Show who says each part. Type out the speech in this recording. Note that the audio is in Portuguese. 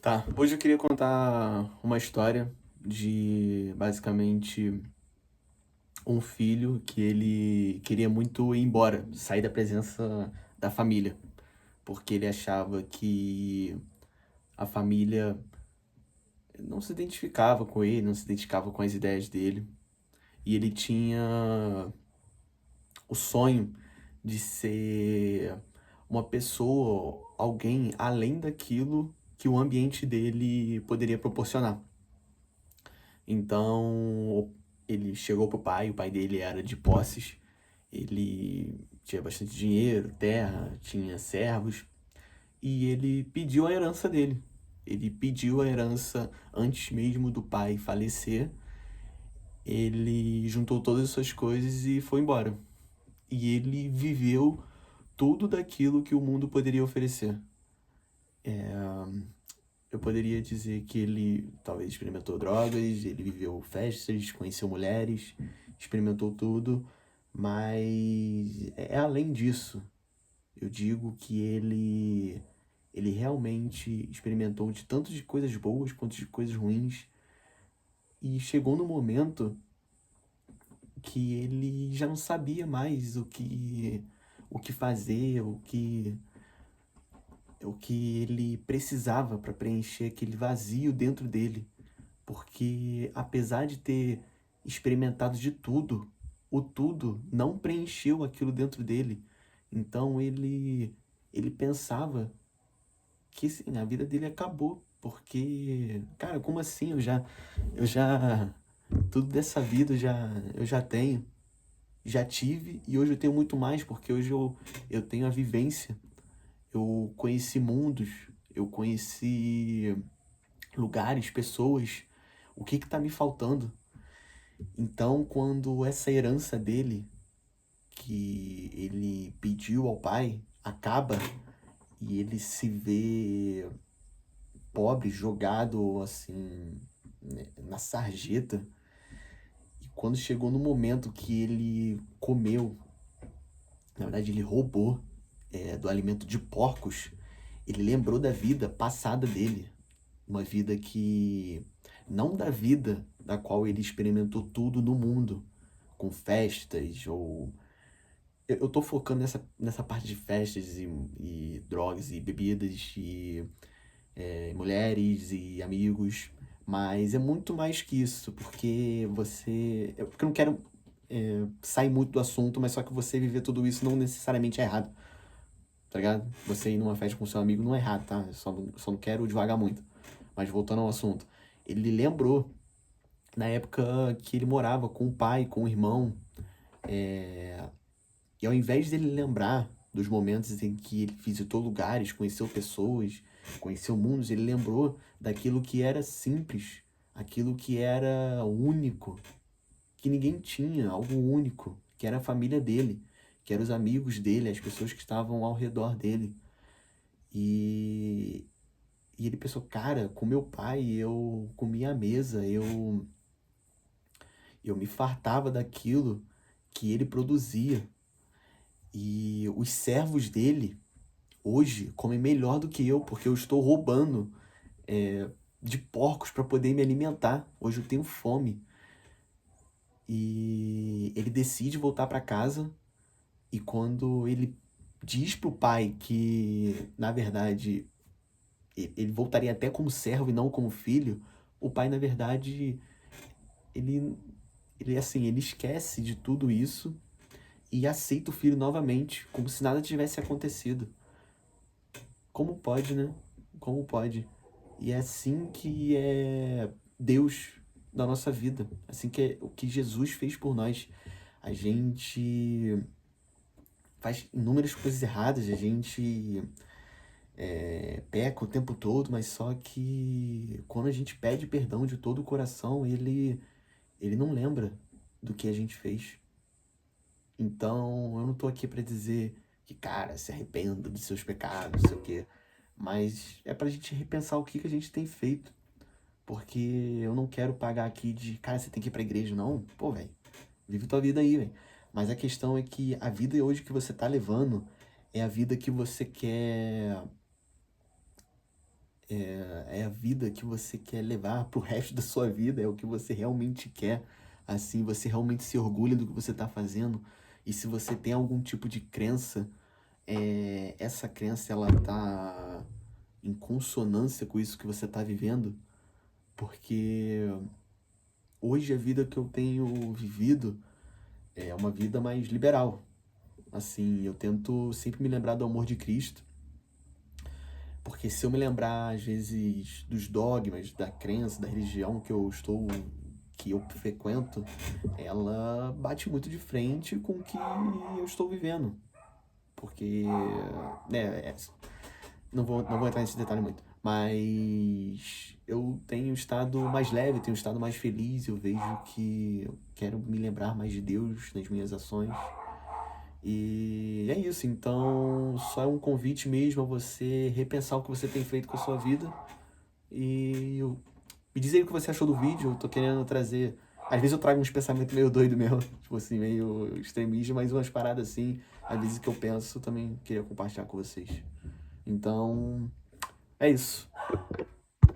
Speaker 1: Tá, hoje eu queria contar uma história de basicamente um filho que ele queria muito ir embora, sair da presença da família, porque ele achava que a família não se identificava com ele, não se identificava com as ideias dele, e ele tinha o sonho de ser uma pessoa, alguém além daquilo que o ambiente dele poderia proporcionar. Então, ele chegou pro pai, o pai dele era de posses, ele tinha bastante dinheiro, terra, tinha servos, e ele pediu a herança dele. Ele pediu a herança antes mesmo do pai falecer. Ele juntou todas as suas coisas e foi embora. E ele viveu tudo daquilo que o mundo poderia oferecer. Eu poderia dizer que ele talvez experimentou drogas, ele viveu festas, conheceu mulheres, experimentou tudo, mas é além disso. Eu digo que ele realmente experimentou de tanto de coisas boas quanto de coisas ruins e chegou no momento que ele já não sabia mais o que fazer, o que ele precisava para preencher aquele vazio dentro dele. Porque apesar de ter experimentado de tudo, o tudo não preencheu aquilo dentro dele. Então ele pensava que sim, a vida dele acabou, porque, cara, como assim? Eu já tudo dessa vida eu já tenho, já tive e hoje eu tenho muito mais, porque hoje eu tenho a vivência, eu conheci mundos, eu conheci lugares, pessoas. O que tá me faltando? Então, quando essa herança dele, que ele pediu ao pai, acaba e ele se vê pobre, jogado assim, né, na sarjeta, e quando chegou no momento que ele comeu, na verdade ele roubou do alimento de porcos, ele lembrou da vida passada dele, uma vida que não da vida da qual ele experimentou tudo no mundo, com festas ou eu tô focando nessa parte de festas e drogas e bebidas e mulheres e amigos, mas é muito mais que isso, porque porque eu não quero sair muito do assunto, mas só que você viver tudo isso não necessariamente é errado, tá ligado? Você ir numa festa com seu amigo não é errado, tá? Eu só não quero devagar muito. Mas voltando ao assunto, ele lembrou na época que ele morava com o pai, com o irmão, e ao invés dele lembrar dos momentos em que ele visitou lugares, conheceu pessoas, conheceu mundos, ele lembrou daquilo que era simples, aquilo que era único, que ninguém tinha, algo único, que era a família dele, que eram os amigos dele, as pessoas que estavam ao redor dele. E, e ele pensou, cara, com meu pai eu comia à mesa, eu me fartava daquilo que ele produzia. E os servos dele hoje comem melhor do que eu, porque eu estou roubando de porcos para poder me alimentar. Hoje eu tenho fome. E ele decide voltar para casa. E quando ele diz pro pai que, na verdade, ele voltaria até como servo e não como filho, o pai, na verdade, ele, ele assim, ele esquece de tudo isso e aceita o filho novamente, como se nada tivesse acontecido. Como pode, né? Como pode? E é assim que é Deus na nossa vida. Assim que é o que Jesus fez por nós. A gente faz inúmeras coisas erradas, a gente peca o tempo todo, mas só que quando a gente pede perdão de todo o coração, ele não lembra do que a gente fez. Então, eu não tô aqui pra dizer que, cara, se arrependa dos seus pecados, não sei o quê. Mas é pra gente repensar o que que a gente tem feito. Porque eu não quero pagar aqui de, cara, você tem que ir pra igreja, não. Pô, velho, vive tua vida aí, velho. Mas a questão é que a vida hoje que você tá levando é a vida que você quer é a vida que você quer levar pro resto da sua vida, é o que você realmente quer, assim, você realmente se orgulha do que você tá fazendo, e se você tem algum tipo de crença, essa crença ela tá em consonância com isso que você tá vivendo, porque hoje a vida que eu tenho vivido é uma vida mais liberal. Assim, eu tento sempre me lembrar do amor de Cristo, porque se eu me lembrar, às vezes, dos dogmas, da crença, da religião que eu frequento, ela bate muito de frente com o que eu estou vivendo. Porque, né, não vou entrar nesse detalhe muito, mas eu tenho estado mais leve, tenho estado mais feliz, eu vejo que eu quero me lembrar mais de Deus nas minhas ações. E é isso, então só é um convite mesmo a você repensar o que você tem feito com a sua vida. Me diz aí o que você achou do vídeo, eu tô querendo trazer. Às vezes eu trago uns pensamentos meio doido mesmo, tipo assim, meio extremismo, mas umas paradas assim, às vezes que eu penso, também queria compartilhar com vocês. Então, é isso.